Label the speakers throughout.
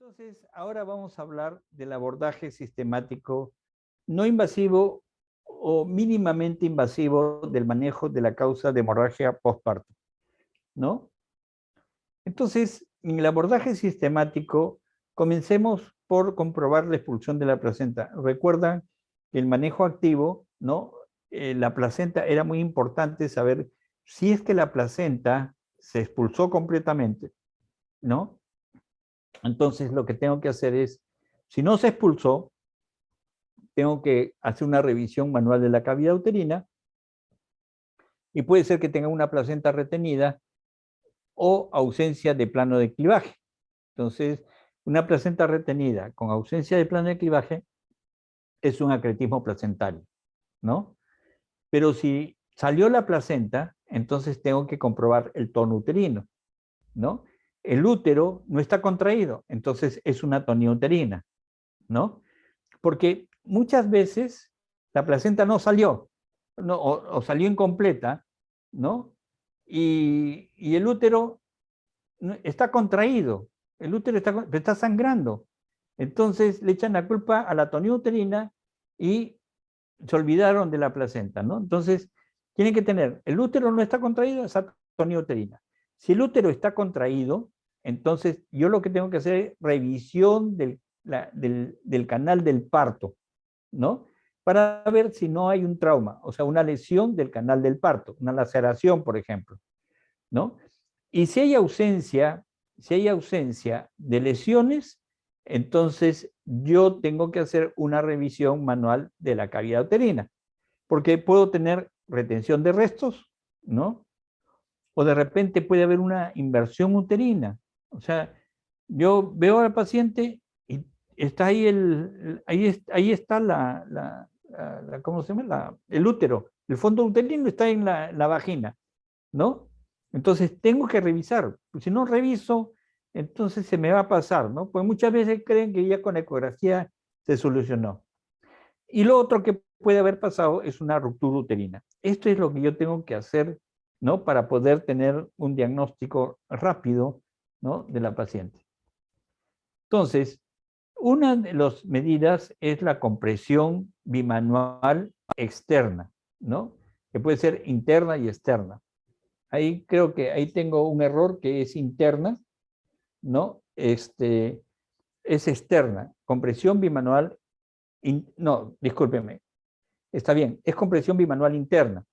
Speaker 1: Entonces, ahora vamos a hablar del abordaje sistemático no invasivo o mínimamente invasivo del manejo de la causa de hemorragia postparto, ¿no? Entonces, en el abordaje sistemático, comencemos por comprobar la expulsión de la placenta. Recuerdan que el manejo activo, ¿no? La placenta era muy importante saber si es que la placenta se expulsó completamente, ¿no? Entonces, lo que tengo que hacer es, si no se expulsó, tengo que hacer una revisión manual de la cavidad uterina y puede ser que tenga una placenta retenida o ausencia de plano de clivaje. Entonces, una placenta retenida con ausencia de plano de clivaje es un acretismo placentario, ¿no? Pero si salió la placenta, entonces tengo que comprobar el tono uterino, ¿no? El útero no está contraído, entonces es una atonía uterina, ¿no? Porque muchas veces la placenta no salió, no, o salió incompleta, ¿no? Y el útero está contraído, el útero está sangrando. Entonces le echan la culpa a la atonía uterina y se olvidaron de la placenta, ¿no? Entonces tienen que tener, el útero no está contraído, es atonía uterina. Si el útero está contraído, entonces yo lo que tengo que hacer es revisión del canal del parto, ¿no? Para ver si no hay un trauma, o sea, una lesión del canal del parto, una laceración, por ejemplo, ¿no? Y si hay ausencia de lesiones, entonces yo tengo que hacer una revisión manual de la cavidad uterina, porque puedo tener retención de restos, ¿no? O de repente puede haber una inversión uterina. O sea, yo veo al paciente y está ahí, ahí está ¿cómo se llama? El útero. El fondo uterino está en la vagina, ¿no? Entonces tengo que revisar. Si no reviso, entonces se me va a pasar, ¿no? Pues muchas veces creen que ya con ecografía se solucionó. Y lo otro que puede haber pasado es una ruptura uterina. Esto es lo que yo tengo que hacer, ¿no? Para poder tener un diagnóstico rápido, ¿no? De la paciente. Entonces, una de las medidas es la compresión bimanual externa, ¿no? Que puede ser interna y externa. Ahí creo que ahí tengo un error que es interna, ¿no? Es externa. Compresión bimanual, no, discúlpeme, está bien, es compresión bimanual interna.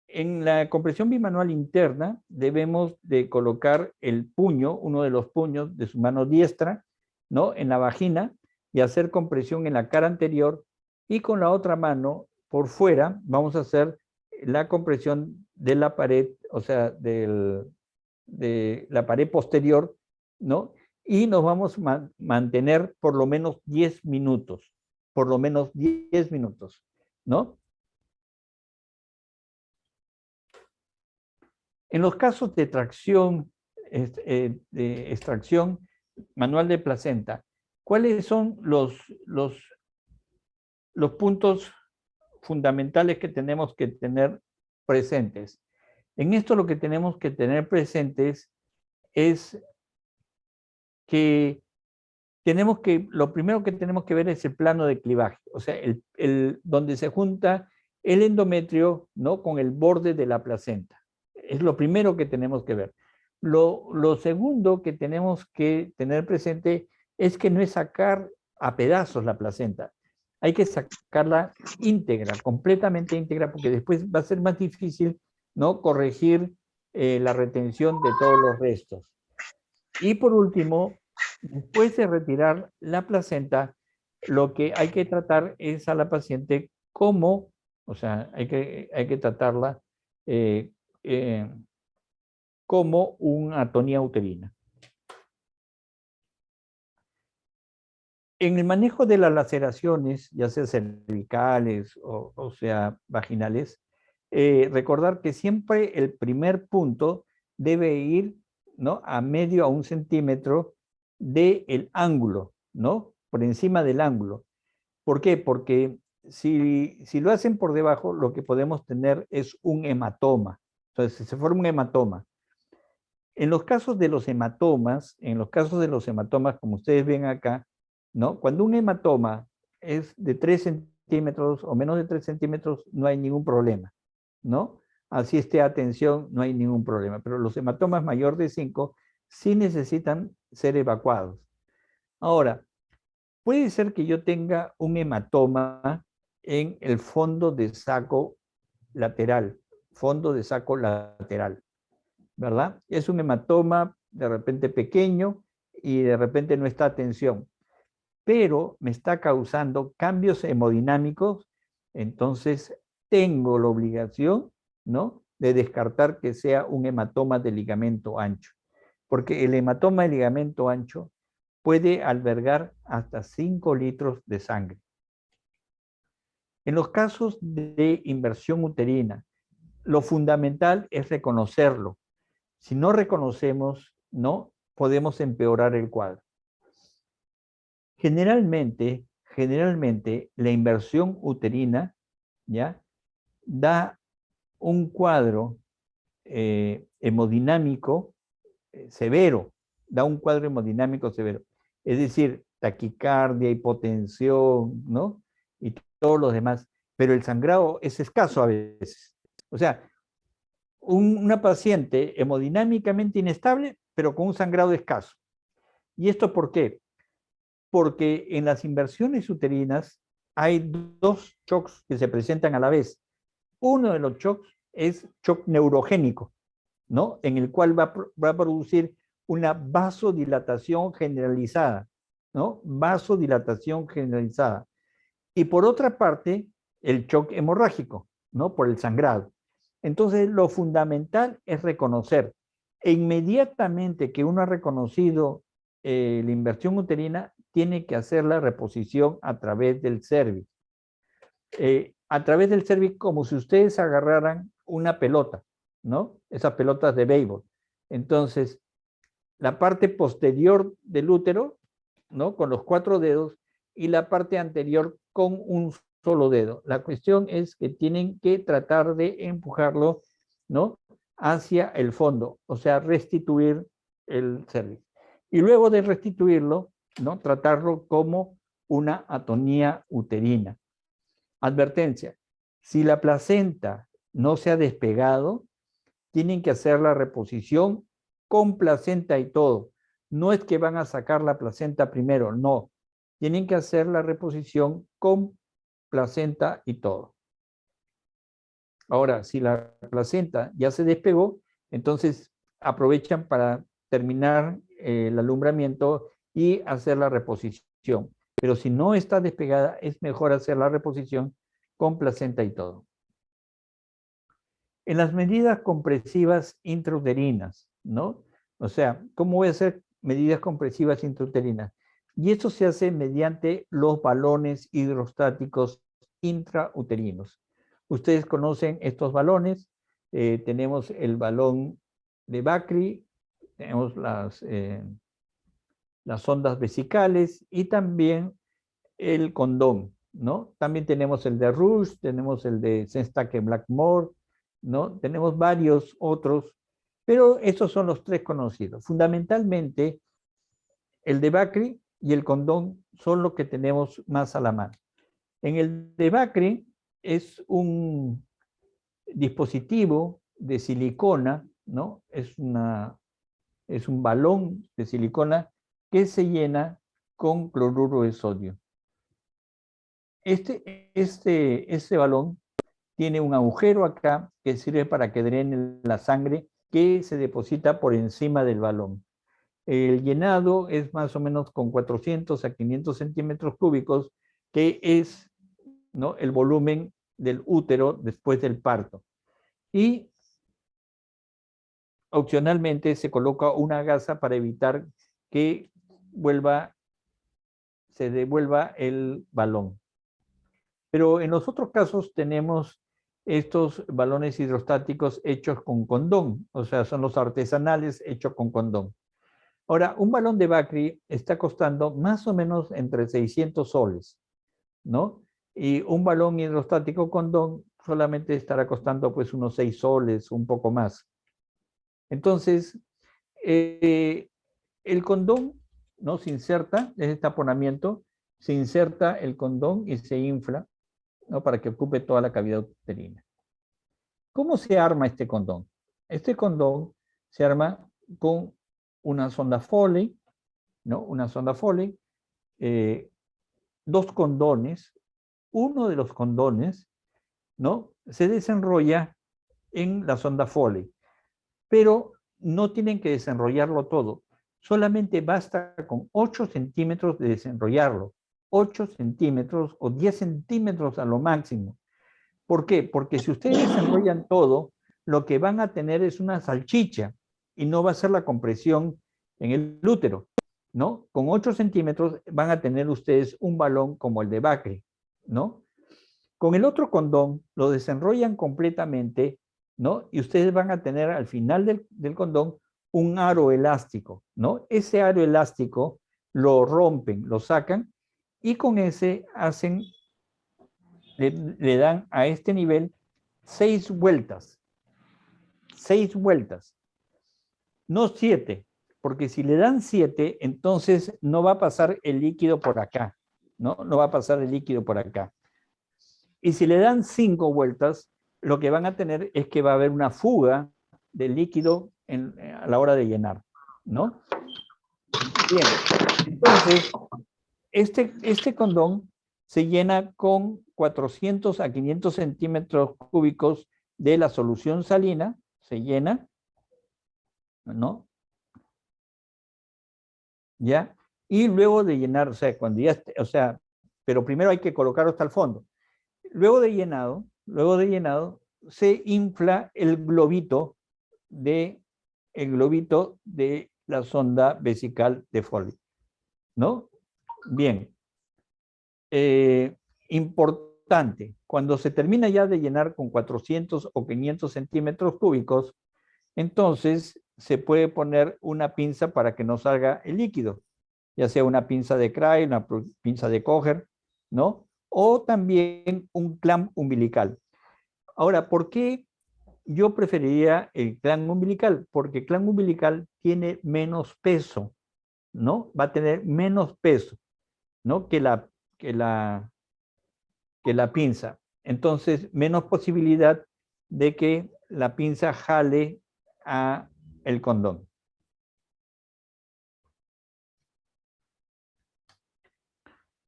Speaker 1: En la compresión bimanual interna debemos de colocar el puño, uno de los puños de su mano diestra, ¿no? En la vagina y hacer compresión en la cara anterior y con la otra mano por fuera vamos a hacer la compresión de la pared, o sea, de la pared posterior, ¿no? Y nos vamos a mantener por lo menos 10 minutos, por lo menos 10 minutos, ¿no? En los casos de tracción, de extracción manual de placenta, ¿cuáles son los puntos fundamentales que tenemos que tener presentes? En esto lo que tenemos que tener presentes es que lo primero que tenemos que ver es el plano de clivaje, o sea, donde se junta el endometrio, ¿no? Con el borde de la placenta. Es lo primero que tenemos que ver. Lo segundo que tenemos que tener presente es que no es sacar a pedazos la placenta. Hay que sacarla íntegra, completamente íntegra, porque después va a ser más difícil, ¿no? Corregir la retención de todos los restos. Y por último, después de retirar la placenta, lo que hay que tratar es a la paciente como, o sea, hay que tratarla eh, eh, como una atonía uterina. En el manejo de las laceraciones, ya sea cervicales o sea vaginales, recordar que siempre el primer punto debe ir, ¿no? A medio a 1 centímetro del ángulo, ¿no? Por encima del ángulo. ¿Por qué? Porque si lo hacen por debajo, lo que podemos tener es un hematoma. Entonces, se forma un hematoma. En los casos de los hematomas, como ustedes ven acá, ¿no? Cuando un hematoma es de 3 centímetros o menos de 3 centímetros, no hay ningún problema, ¿no? Así esté a tensión, no hay ningún problema. Pero los hematomas mayor de 5 sí necesitan ser evacuados. Ahora, puede ser que yo tenga un hematoma en el fondo de saco lateral, ¿verdad? Es un hematoma de repente pequeño y de repente no está a tensión, pero me está causando cambios hemodinámicos, entonces tengo la obligación, ¿no?, de descartar que sea un hematoma de ligamento ancho, porque el hematoma de ligamento ancho puede albergar hasta 5 litros de sangre. En los casos de inversión uterina, lo fundamental es reconocerlo. Si no reconocemos, no podemos empeorar el cuadro. Generalmente, la inversión uterina, ¿ya?, da un cuadro hemodinámico severo, Es decir, taquicardia, hipotensión, ¿no? Y todos los demás. Pero el sangrado es escaso a veces. O sea, una paciente hemodinámicamente inestable, pero con un sangrado escaso. ¿Y esto por qué? Porque en las inversiones uterinas hay dos shocks que se presentan a la vez. Uno de los shocks es shock neurogénico, ¿no?, en el cual va a producir una vasodilatación generalizada, ¿no? Vasodilatación generalizada. Y por otra parte, el shock hemorrágico, ¿no?, por el sangrado. Entonces, lo fundamental es reconocer. E inmediatamente que uno ha reconocido la inversión uterina, tiene que hacer la reposición a través del cervix. A través del cervix, como si ustedes agarraran una pelota, ¿no? Esas pelotas de béisbol. Entonces, la parte posterior del útero, ¿no?, con los 4 dedos, y la parte anterior con un solo dedo. La cuestión es que tienen que tratar de empujarlo, ¿no?, hacia el fondo, o sea, restituir el cervix. Y luego de restituirlo, ¿no?, tratarlo como una atonía uterina. Advertencia: si la placenta no se ha despegado, tienen que hacer la reposición con placenta y todo. No es que van a sacar la placenta primero, no. Tienen que hacer la reposición con placenta y todo. Ahora, si la placenta ya se despegó, entonces aprovechan para terminar el alumbramiento y hacer la reposición. Pero si no está despegada, es mejor hacer la reposición con placenta y todo. En las medidas compresivas intrauterinas, ¿no? O sea, ¿cómo voy a hacer medidas compresivas intrauterinas? Y esto se hace mediante los balones hidrostáticos intrauterinos. Ustedes conocen estos balones. Tenemos el balón de Bakri, tenemos las sondas vesicales y también el condón, ¿no? También tenemos el de Rush, tenemos el de Senstake Blackmore, ¿no? Tenemos varios otros, pero estos son los 3 conocidos. Fundamentalmente, el de Bakri y el condón son los que tenemos más a la mano. En el de Bakri es un dispositivo de silicona, ¿no? Es un balón de silicona que se llena con cloruro de sodio. Este balón tiene un agujero acá que sirve para que drene la sangre que se deposita por encima del balón. El llenado es más o menos con 400 a 500 centímetros cúbicos, que es, ¿no?, el volumen del útero después del parto. Y opcionalmente se coloca una gasa para evitar que se devuelva el balón. Pero en los otros casos tenemos estos balones hidrostáticos hechos con condón, o sea, son los artesanales hechos con condón. Ahora, un balón de Bakri está costando más o menos entre 600 soles, ¿no? Y un balón hidrostático condón solamente estará costando pues unos 6 soles, un poco más. Entonces, El condón, ¿no? Se inserta, es taponamiento, se inserta el condón y se infla, ¿no? Para que ocupe toda la cavidad uterina. ¿Cómo se arma este condón? Este condón se arma con una sonda Foley, ¿no? Una sonda Foley, dos condones. Uno de los condones, ¿no? Se desenrolla en la sonda Foley, pero no tienen que desenrollarlo todo. Solamente basta con 8 centímetros de desenrollarlo. 8 centímetros o 10 centímetros a lo máximo. ¿Por qué? Porque si ustedes desenrollan todo, lo que van a tener es una salchicha y no va a ser la compresión en el útero, ¿no? Con 8 centímetros van a tener ustedes un balón como el de Bacri, ¿no? Con el otro condón lo desenrollan completamente, ¿no? Y ustedes van a tener al final del condón un aro elástico, ¿no? Ese aro elástico lo rompen, lo sacan y con ese hacen, le dan a este nivel 6 vueltas. 6 vueltas. No 7, porque si le dan 7, entonces no va a pasar el líquido por acá, ¿no? No va a pasar el líquido por acá. Y si le dan 5 vueltas, lo que van a tener es que va a haber una fuga de líquido a la hora de llenar, ¿no? Bien, entonces, este condón se llena con 400 a 500 centímetros cúbicos de la solución salina, se llena, ¿no? ¿Ya? Y luego de llenar, o sea, cuando ya esté, o sea, pero primero hay que colocarlo hasta el fondo. Luego de llenado, se infla el globito de la sonda vesical de Foley, ¿no? Bien. Importante, cuando se termina ya de llenar con 400 o 500 centímetros cúbicos, entonces se puede poner una pinza para que no salga el líquido, ya sea una pinza de Cray, una pinza de Kocher, ¿no? O también un clamp umbilical. Ahora, ¿por qué yo preferiría el clamp umbilical? Porque el clamp umbilical tiene menos peso, ¿no? Va a tener menos peso, ¿no? Que la pinza. Entonces, menos posibilidad de que la pinza jale a el condón.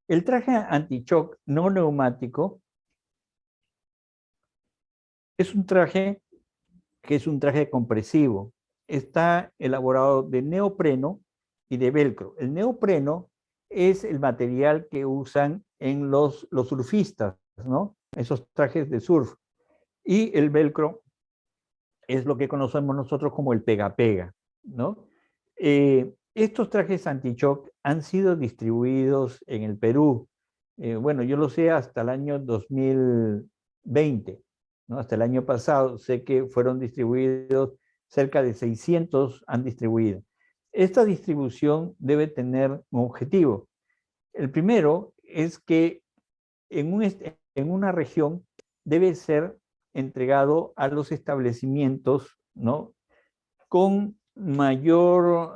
Speaker 1: El traje anti-shock no neumático es un traje que es un traje compresivo. Está elaborado de neopreno y de velcro. El neopreno es el material que usan en los surfistas, ¿no? Esos trajes de surf. Y el velcro es lo que conocemos nosotros como el pega-pega, ¿no? Estos trajes anti-shock han sido distribuidos en el Perú. Bueno, yo lo sé hasta el año 2020, ¿no? Hasta el año pasado sé que fueron distribuidos, cerca de 600 han distribuido. Esta distribución debe tener un objetivo. El primero es que en una región debe ser entregado a los establecimientos, ¿no? Con mayor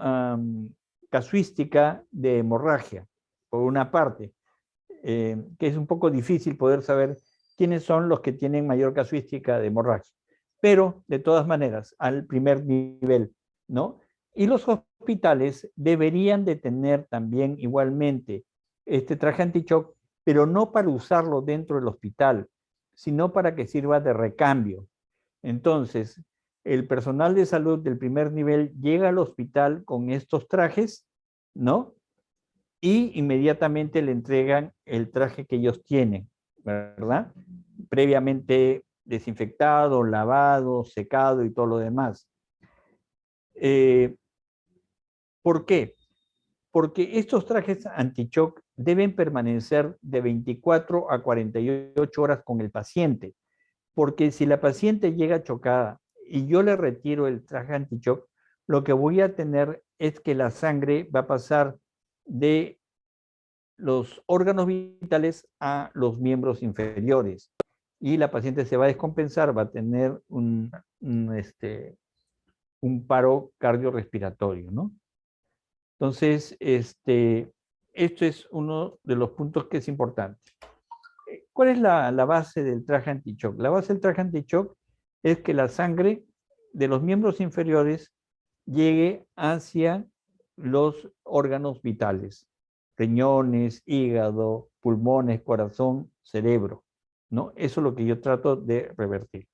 Speaker 1: casuística de hemorragia, por una parte, que es un poco difícil poder saber quiénes son los que tienen mayor casuística de hemorragia, pero de todas maneras, al primer nivel, ¿no? Y los hospitales deberían de tener también igualmente este traje anti-shock, pero no para usarlo dentro del hospital, sino para que sirva de recambio. Entonces, el personal de salud del primer nivel llega al hospital con estos trajes, ¿no? Y inmediatamente le entregan el traje que ellos tienen, ¿verdad? Previamente desinfectado, lavado, secado y todo lo demás. ¿Por qué? Porque estos trajes anti-shock deben permanecer de 24 a 48 horas con el paciente, porque si la paciente llega chocada y yo le retiro el traje anti-shock, lo que voy a tener es que la sangre va a pasar de los órganos vitales a los miembros inferiores y la paciente se va a descompensar, va a tener un paro cardiorrespiratorio, ¿no? Entonces, esto es uno de los puntos que es importante. ¿Cuál es la base del traje anti-shock? La base del traje anti-shock es que la sangre de los miembros inferiores llegue hacia los órganos vitales, riñones, hígado, pulmones, corazón, cerebro, ¿no? Eso es lo que yo trato de revertir.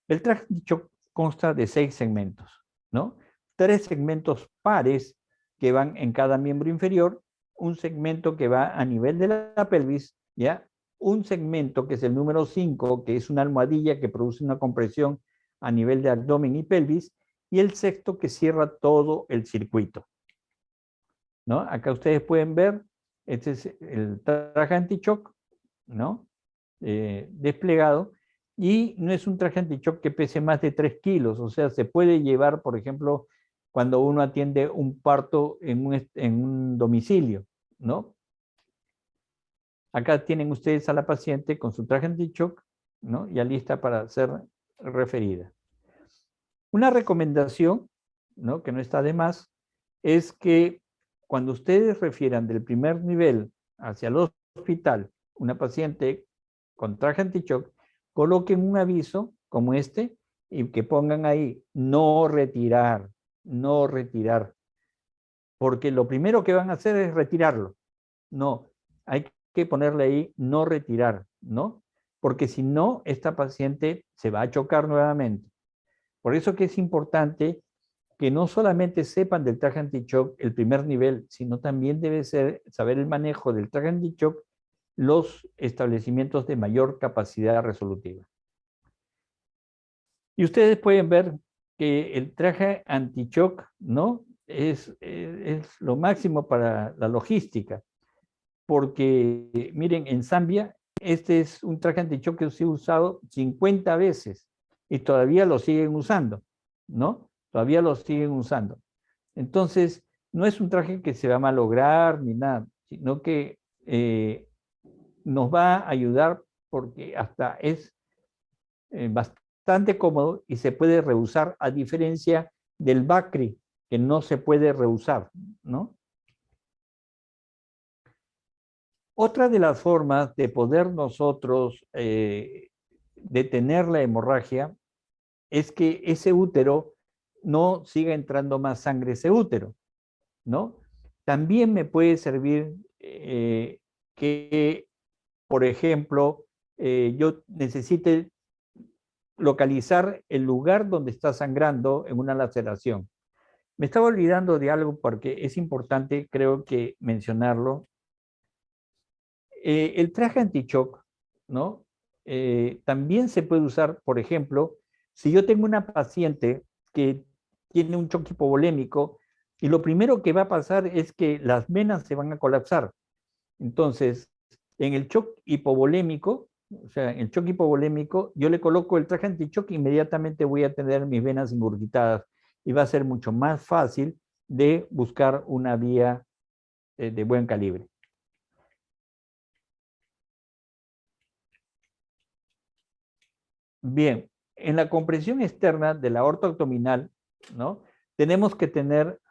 Speaker 1: El traje anti-shock consta de 6 segmentos, ¿no? 3 segmentos pares que van en cada miembro inferior, un segmento que va a nivel de la pelvis, ¿ya? Un segmento que es el número 5, que es una almohadilla que produce una compresión a nivel de abdomen y pelvis, y el sexto que cierra todo el circuito, ¿no? Acá ustedes pueden ver, este es el traje anti-shock, ¿no? Desplegado, y no es un traje anti-shock que pese más de 3 kilos, o sea, se puede llevar, por ejemplo, cuando uno atiende un parto en un domicilio, ¿no? Acá tienen ustedes a la paciente con su traje anti-shock, ¿no? Ya lista para ser referida. Una recomendación, ¿no? Que no está de más, es que cuando ustedes refieran del primer nivel hacia el hospital una paciente con traje anti-shock, coloquen un aviso como este y que pongan ahí no retirar, no retirar, porque lo primero que van a hacer es retirarlo. No, hay que ponerle ahí no retirar, ¿no? Porque si no, esta paciente se va a chocar nuevamente. Por eso que es importante que no solamente sepan del traje anti-shock el primer nivel, sino también debe ser saber el manejo del traje anti-shock los establecimientos de mayor capacidad resolutiva. Y ustedes pueden ver que el traje anti-shock, ¿no? Es lo máximo para la logística, porque miren, en Zambia, este es un traje anti-shock que se ha usado 50 veces y todavía lo siguen usando, ¿no? Todavía lo siguen usando. Entonces, no es un traje que se va a malograr ni nada, sino que nos va a ayudar porque hasta es bastante cómodo y se puede reusar, a diferencia del Bacri, que no se puede reusar, ¿no? Otra de las formas de poder nosotros detener la hemorragia es que ese útero no siga entrando más sangre a ese útero, ¿no? También me puede servir que, por ejemplo, yo necesite localizar el lugar donde está sangrando en una laceración. Me estaba olvidando de algo porque es importante, creo que mencionarlo. El traje anti-shock, ¿no? También se puede usar, por ejemplo, si yo tengo una paciente que tiene un shock hipovolémico y lo primero que va a pasar es que las venas se van a colapsar. Entonces, en el shock hipovolémico, o sea, en el shock hipovolémico, yo le coloco el traje anti-shock e inmediatamente voy a tener mis venas ingurgitadas y va a ser mucho más fácil de buscar una vía de buen calibre. Bien, en la compresión externa de la aorta abdominal, ¿no? Tenemos que tener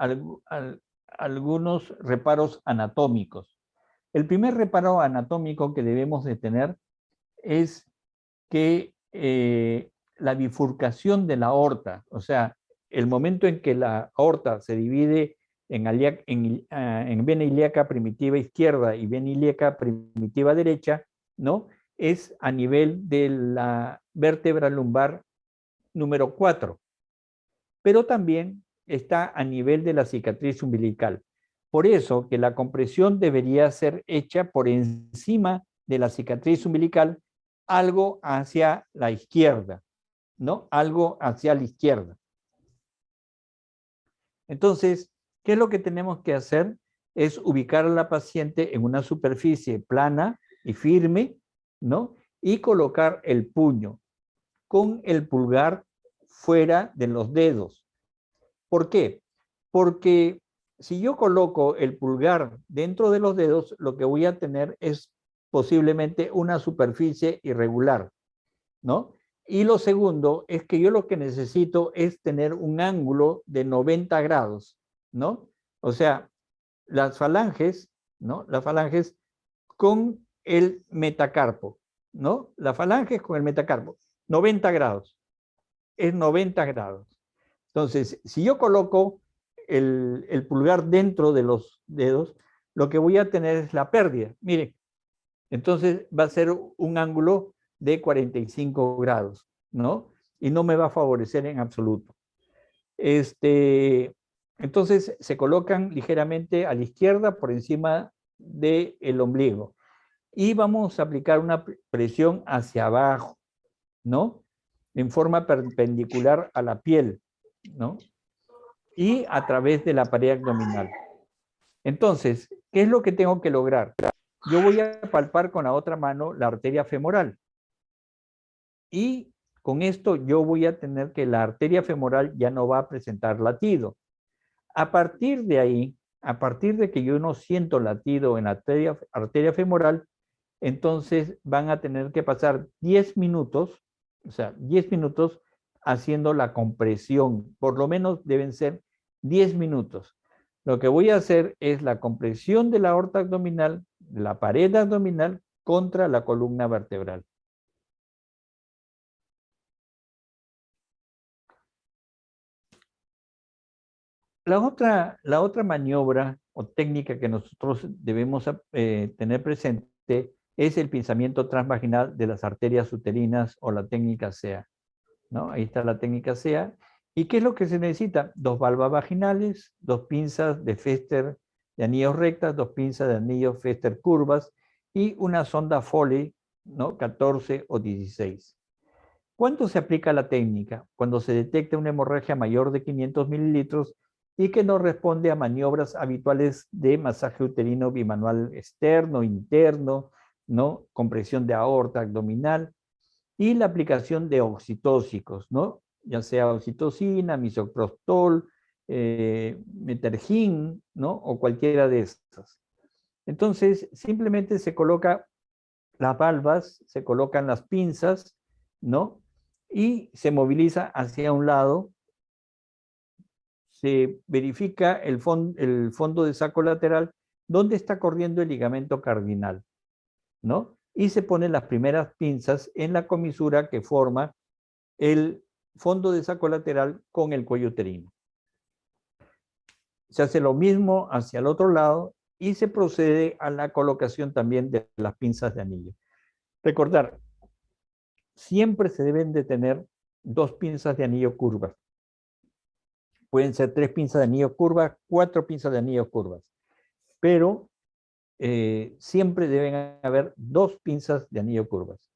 Speaker 1: algunos reparos anatómicos. El primer reparo anatómico que debemos de tener es que la bifurcación de la aorta, o sea, el momento en que la aorta se divide en vena ilíaca primitiva izquierda y vena ilíaca primitiva derecha, ¿no? Es a nivel de la vértebra lumbar número 4, pero también está a nivel de la cicatriz umbilical. Por eso que la compresión debería ser hecha por encima de la cicatriz umbilical, algo hacia la izquierda, ¿no? Algo hacia la izquierda. Entonces, ¿qué es lo que tenemos que hacer? Es ubicar a la paciente en una superficie plana y firme, ¿no? Y colocar el puño con el pulgar fuera de los dedos. ¿Por qué? Porque si yo coloco el pulgar dentro de los dedos, lo que voy a tener es posiblemente una superficie irregular, ¿no? Y lo segundo es que yo lo que necesito es tener un ángulo de 90 grados, ¿no? O sea, las falanges, ¿no? Las falanges con el metacarpo, ¿no? Las falanges con el metacarpo, 90 grados, es 90 grados. Entonces, si yo coloco el pulgar dentro de los dedos, lo que voy a tener es la pérdida. Miren, entonces va a ser un ángulo de 45 grados, ¿no? Y no me va a favorecer en absoluto. Entonces se colocan ligeramente a la izquierda por encima del ombligo. Y vamos a aplicar una presión hacia abajo, ¿no? En forma perpendicular a la piel, ¿no? Y a través de la pared abdominal. Entonces, ¿qué es lo que tengo que lograr? Yo voy a palpar con la otra mano la arteria femoral. Y con esto yo voy a tener que la arteria femoral ya no va a presentar latido. A partir de ahí, a partir de que yo no siento latido en la arteria femoral, entonces van a tener que pasar 10 minutos, o sea, 10 minutos haciendo la compresión. Por lo menos deben ser 10 minutos. Lo que voy a hacer es la compresión de la aorta abdominal, la pared abdominal contra la columna vertebral. La otra maniobra o técnica que nosotros debemos tener presente es el pinzamiento transvaginal de las arterias uterinas o la técnica SEA, ¿no? Ahí está la técnica SEA. ¿Y qué es lo que se necesita? 2 valvas vaginales, 2 pinzas de Fester de anillos rectas, 2 pinzas de anillos Fester curvas y una sonda Foley, ¿no? 14 o 16. ¿Cuándo se aplica la técnica? Cuando se detecta una hemorragia mayor de 500 mililitros y que no responde a maniobras habituales de masaje uterino bimanual externo, interno, ¿no? Compresión de aorta abdominal y la aplicación de oxitóxicos, ¿no? Ya sea oxitocina, misoprostol, metergin, ¿no? O cualquiera de estas. Entonces, simplemente se coloca las valvas, se colocan las pinzas, ¿no? Y se moviliza hacia un lado, se verifica el fondo de saco lateral, donde está corriendo el ligamento cardinal, ¿no? Y se ponen las primeras pinzas en la comisura que forma el fondo de saco lateral con el cuello uterino. Se hace lo mismo hacia el otro lado y se procede a la colocación también de las pinzas de anillo. Recordar, siempre se deben de tener 2 pinzas de anillo curvas. Pueden ser 3 pinzas de anillo curvas, 4 pinzas de anillo curvas, pero siempre deben haber 2 pinzas de anillo curvas.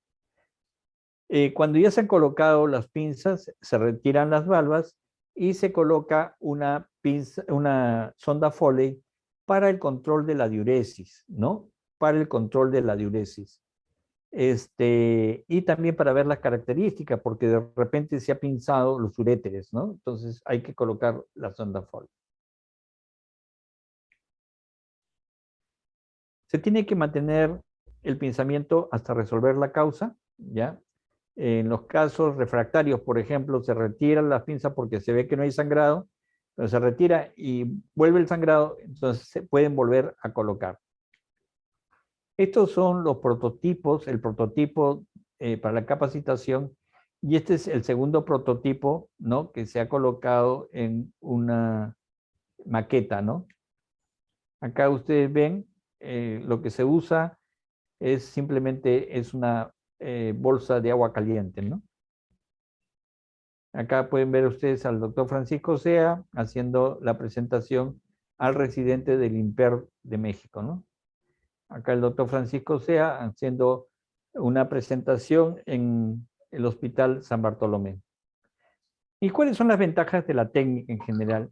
Speaker 1: Cuando ya se han colocado las pinzas, se retiran las valvas y se coloca una sonda Foley para el control de la diuresis, ¿no? Para el control de la diuresis. Y también para ver las características, porque de repente se ha pinzado los uréteres, ¿no? Entonces hay que colocar la sonda Foley. Se tiene que mantener el pinzamiento hasta resolver la causa, ¿ya? En los casos refractarios, por ejemplo, se retira la pinza porque se ve que no hay sangrado, pero se retira y vuelve el sangrado, entonces se pueden volver a colocar. Estos son los prototipos, el prototipo para la capacitación, y este es el segundo prototipo, ¿no? Que se ha colocado en una maqueta, ¿no? Acá ustedes ven lo que se usa es simplemente una bolsa de agua caliente, ¿no? Acá pueden ver ustedes al doctor Francisco Sea haciendo la presentación al residente del INPER de México, ¿no? Acá el doctor Francisco Sea haciendo una presentación en el Hospital San Bartolomé. ¿Y cuáles son las ventajas de la técnica en general?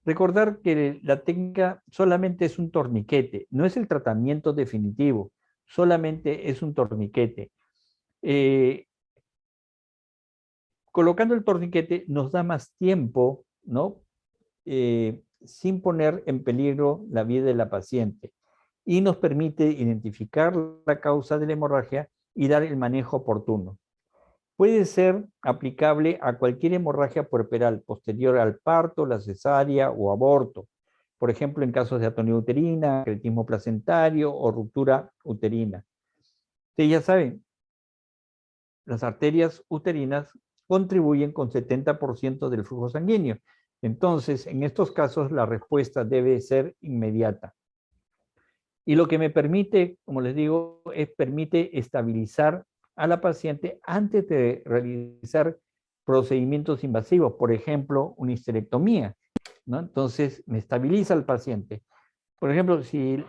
Speaker 1: Recordar que la técnica solamente es un torniquete, no es el tratamiento definitivo, solamente es un torniquete. Colocando el torniquete nos da más tiempo, ¿no? Sin poner en peligro la vida de la paciente y nos permite identificar la causa de la hemorragia y dar el manejo oportuno. Puede ser aplicable a cualquier hemorragia puerperal posterior al parto, la cesárea o aborto. Por ejemplo, en casos de atonía uterina, cretismo placentario o ruptura uterina. Ustedes ya saben, las arterias uterinas contribuyen con 70% del flujo sanguíneo. Entonces, en estos casos, la respuesta debe ser inmediata. Y lo que me permite, como les digo, permite estabilizar a la paciente antes de realizar procedimientos invasivos, por ejemplo, una histerectomía, ¿no? Entonces, me estabiliza al paciente. Por ejemplo, si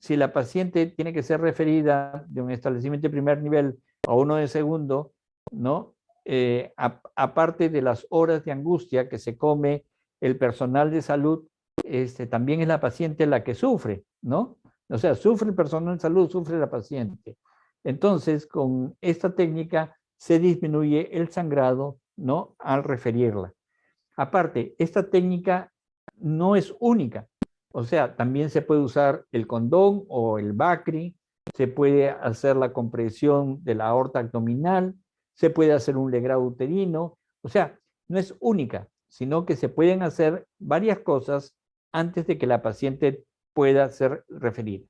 Speaker 1: la paciente tiene que ser referida de un establecimiento de primer nivel a uno de segundo, ¿no? Aparte de las horas de angustia que se come el personal de salud, también es la paciente la que sufre, ¿no? O sea, sufre el personal de salud, sufre la paciente. Entonces, con esta técnica se disminuye el sangrado, ¿no? Al referirla. Aparte, esta técnica no es única. O sea, también se puede usar el condón o el Bacri, se puede hacer la compresión de la aorta abdominal, se puede hacer un legrado uterino. O sea, no es única, sino que se pueden hacer varias cosas antes de que la paciente pueda ser referida.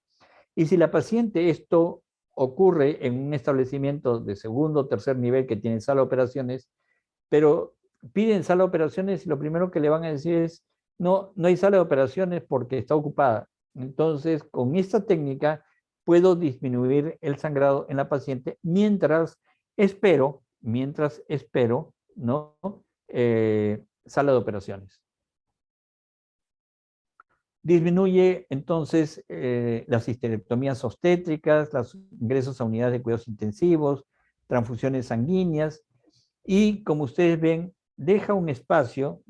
Speaker 1: Y si la paciente esto ocurre en un establecimiento de segundo o tercer nivel que tiene sala de operaciones, pero piden sala de operaciones y lo primero que le van a decir es, no, no hay sala de operaciones porque está ocupada. Entonces, con esta técnica puedo disminuir el sangrado en la paciente mientras espero, ¿no? Sala de operaciones. Disminuye entonces las histerectomías obstétricas, los ingresos a unidades de cuidados intensivos, transfusiones sanguíneas y, como ustedes ven, deja un espacio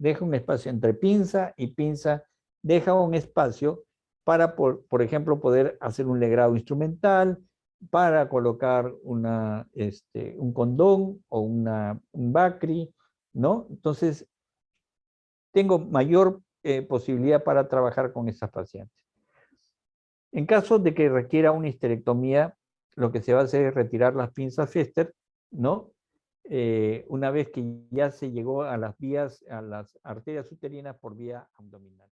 Speaker 1: entre pinza y pinza, deja un espacio para, por ejemplo, poder hacer un legrado instrumental, para colocar un condón o un Bacri, ¿no? Entonces, tengo mayor posibilidad para trabajar con esas pacientes. En caso de que requiera una histerectomía, lo que se va a hacer es retirar las pinzas Pfister, ¿no? Una vez que ya se llegó a las vías, a las arterias uterinas por vía abdominal.